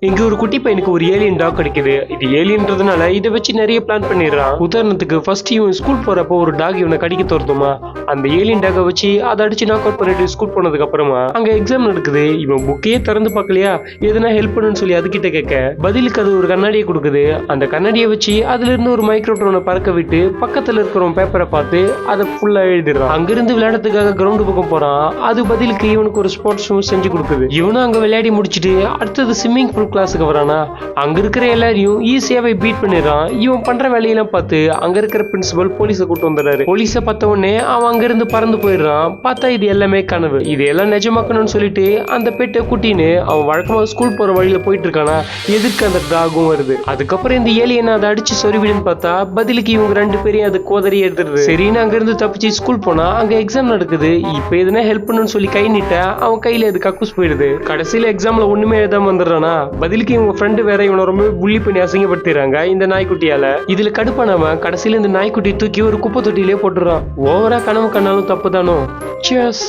இங்க ஒரு குட்டி பையனுக்கு ஒரு ஏலியன் டாக் கிடைக்குது. இது ஏலியன்றதுனால இதை வச்சு நிறைய பிளான் பண்ணிடுறான். உதாரணத்துக்கு ஃபர்ஸ்ட் இவன் ஸ்கூல் போறப்போ ஒரு டாக் இவனை கடிக்க தோர்த்துமா, அந்த ஏலியன் டாக வச்சு அதை அடிச்சு நாக் அவுட் பண்ணிட்டு ஸ்கூல் போனதுக்கு அப்புறமா அங்க எக்ஸாம் நடக்குது. இவன் புக்கையே திறந்து பார்க்கலையா, எதுனா ஹெல்ப் பண்ணுன்னு சொல்லி அதுகிட்ட கேட்க பதிலுக்கு அது ஒரு கண்ணாடியை கொடுக்குது. அந்த கண்ணாடியை வச்சு அதுல இருந்து ஒரு மைக்ரோட்ரோனை பறக்க விட்டு பக்கத்துல இருக்கிற பேப்பரை பார்த்து அதை ஃபுல்லா எழுதிடுறான். அங்கிருந்து விளையாடுறதுக்காக கிரவுண்டு பக்கம் போறான். அது பதிலுக்கு இவனுக்கு ஒரு ஸ்போர்ட்ஸ் செஞ்சு கொடுக்குது. இவனும் அங்க விளையாடி முடிச்சுட்டு அடுத்தது ஸ்விம்மிங் பூல் கிளாஸுக்கு வரானா. அங்க இருக்கிற எல்லாரையும் ஈஸியாவே பீட் பண்ணிடுறான். இவன் பண்ற வேலையெல்லாம் பார்த்து அங்க இருக்கிற பிரின்சிபல் போலீஸை கூட்டு வந்துடுறாரு. போலீஸை பார்த்த உடனே அவன் அங்கிருந்து பறந்து போயிடுறான். பார்த்தா இது எல்லாமே கனவு, இது எல்லாம் நிஜமாக்கணும்னு சொல்லிட்டு அந்த பெட்டை குட்டின்னு அவன் வழக்கமா ஸ்கூல் போற வழியில போயிட்டு இருக்கானா. எதுக்கு அந்த டாகும் வருது. அதுக்கப்புறம் இந்த ஏலியனை அதை அடிச்சு சொருவிடுன்னு பார்த்தா பதிலுக்கு இவங்க ரெண்டு பேரையும் அது கோதறி எடுத்துருது. சரின்னு அங்கிருந்து தப்பிச்சு ஸ்கூல் போனா அங்க எக்ஸாம் நடக்குது. இப்ப எதுனா ஹெல்ப் பண்ணணும்னு சொல்லி கை நீட்ட அவன் கையில அது கக்கூஸ் போயிடுது. கடைசியில எக்ஸாம்ல ஒண்ணுமே எழுதாம வந்துடுறானா. பதிலுக்கு இவங்க ஃப்ரெண்டு வேற இவனை ரொம்ப புள்ளி பண்ணி அசிங்கப்படுத்திடுறாங்க இந்த நாய்க்குட்டியால. இதுல கடுப்பானவன் கடைசியில இந்த நாய்க்குட்டி தூக்கி ஒரு குப்பை தொட்டியிலே போட்டுறான். ஓவரா கனவு கண்ணாலும் தப்பு தானோ. Cheers.